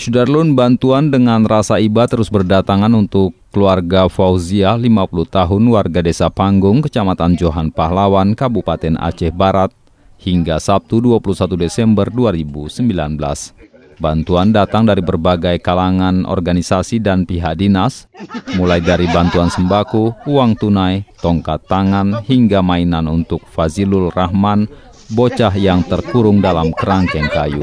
Sudarlun, bantuan dengan rasa iba terus berdatangan untuk keluarga Fauziah, 50 tahun, warga Desa Panggung, Kecamatan Johan Pahlawan, Kabupaten Aceh Barat, hingga Sabtu 21 Desember 2019. Bantuan datang dari berbagai kalangan organisasi dan pihak dinas, mulai dari bantuan sembako, uang tunai, tongkat tangan, hingga mainan untuk Fazilul Rahman, bocah yang terkurung dalam kerangkeng kayu.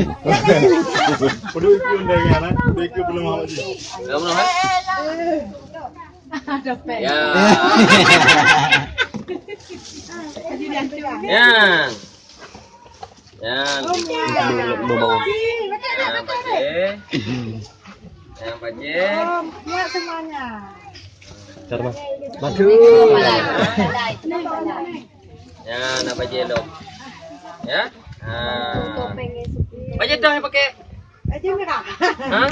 Ya, budget dah yang pakai. Hah?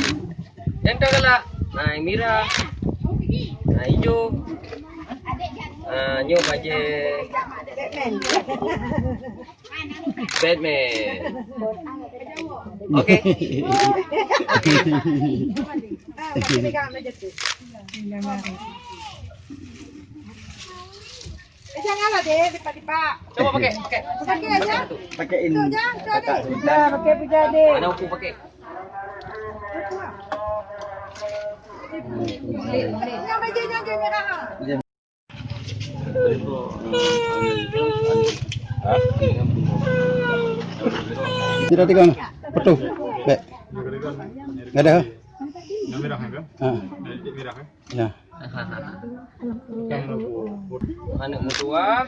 Yang dah galak. Nah, yang merah. Nah, hijau. Nyu budget. Batman. Okey. Janganlah deh, lipat-lipat. Coba pakai. Pakai aja. Pakai ini. Pakai puja deh. Mana aku pakai? Yang bajunya dia merah. Tidak tiga betul, baik. Nggak ada. Yang merah kan? Merah kan? Ya. Anak mutua.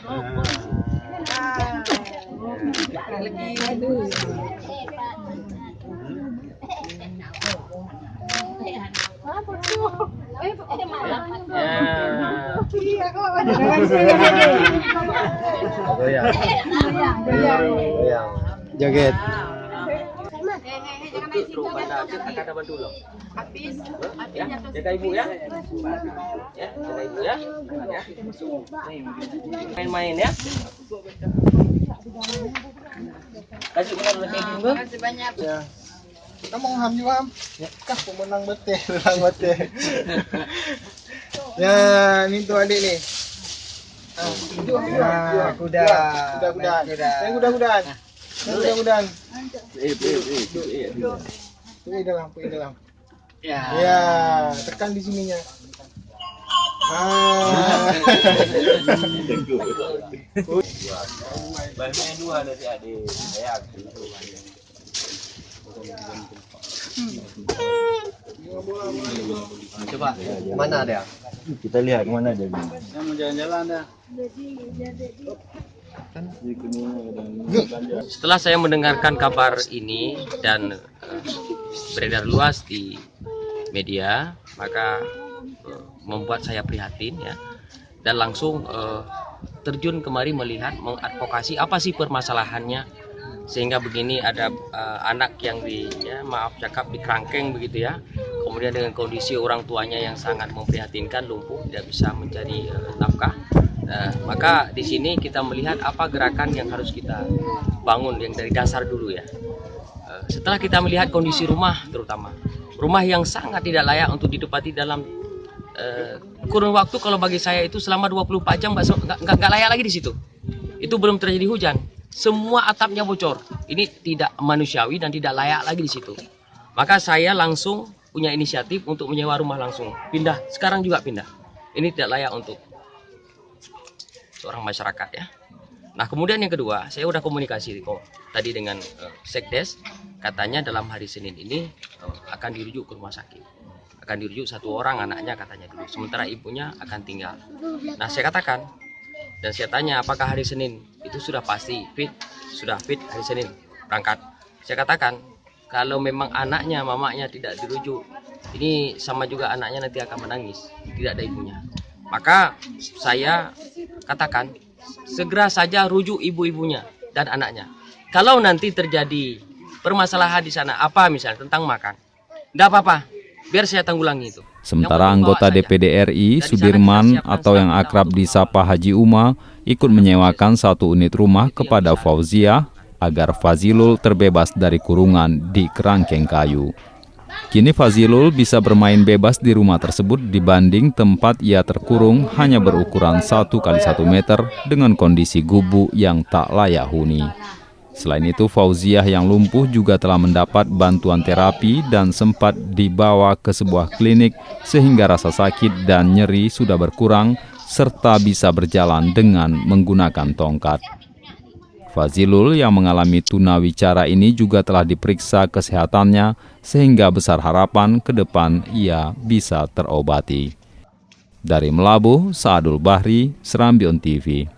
Joget. Ada bantu loh. Ya, jaga ibu ya. Ya, jaga ibu ya. Main-main ya. Kasih banyak. Ya. Kita mau ngam juga, Am. Ya, kah pemenang bete, menang bete. Ya, ini tuh adik nih. Kuda. Kuda-kudaan. Pui dalam. Ya, tekan di sininya. Main dua dari adik. Sayang. Coba, mana ada? Kita lihat mana dia. Saya mau jalan-jalan dah. Setelah saya mendengarkan kabar ini dan beredar luas di media, maka membuat saya prihatin ya, dan langsung terjun kemari melihat, mengadvokasi apa sih permasalahannya sehingga begini ada anak yang maaf cakap di kerangkeng begitu ya, kemudian dengan kondisi orang tuanya yang sangat memprihatinkan, lumpuh, tidak bisa mencari nafkah. Maka di sini kita melihat apa gerakan yang harus kita bangun yang dari dasar dulu ya. Setelah kita melihat kondisi rumah, terutama rumah yang sangat tidak layak untuk ditempati dalam kurun waktu, kalau bagi saya itu selama 24 jam nggak layak lagi di situ. Itu belum terjadi hujan, semua atapnya bocor. Ini tidak manusiawi dan tidak layak lagi di situ. Maka saya langsung punya inisiatif untuk menyewa rumah langsung, pindah. Sekarang juga pindah. Ini tidak layak untuk seorang masyarakat ya. Nah, kemudian yang kedua, saya udah komunikasi tadi dengan Sekdes, katanya dalam hari Senin ini akan dirujuk ke rumah sakit. Akan dirujuk satu orang anaknya katanya dulu, sementara ibunya akan tinggal. Nah, saya katakan dan saya tanya apakah hari Senin itu sudah pasti sudah fit hari Senin berangkat. Saya katakan kalau memang anaknya, mamanya tidak dirujuk, ini sama juga anaknya nanti akan menangis, tidak ada ibunya. Maka saya katakan segera saja rujuk ibu-ibunya dan anaknya. Kalau nanti terjadi permasalahan di sana, apa misalnya tentang makan, tidak apa-apa, biar saya tanggulangi itu. Sementara anggota DPD RI Sudirman atau yang akrab disapa Haji Uma ikut menyewakan satu unit rumah kepada Fauziah agar Fazilul terbebas dari kurungan di kerangkeng kayu. Kini Fazilul bisa bermain bebas di rumah tersebut dibanding tempat ia terkurung hanya berukuran 1 kali 1 meter dengan kondisi gubuk yang tak layak huni. Selain itu, Fauziah yang lumpuh juga telah mendapat bantuan terapi dan sempat dibawa ke sebuah klinik sehingga rasa sakit dan nyeri sudah berkurang serta bisa berjalan dengan menggunakan tongkat. Fazilul yang mengalami tunawicara ini juga telah diperiksa kesehatannya sehingga besar harapan ke depan ia bisa terobati. Dari Melabuh, Saadul Bahri, Serambi On TV.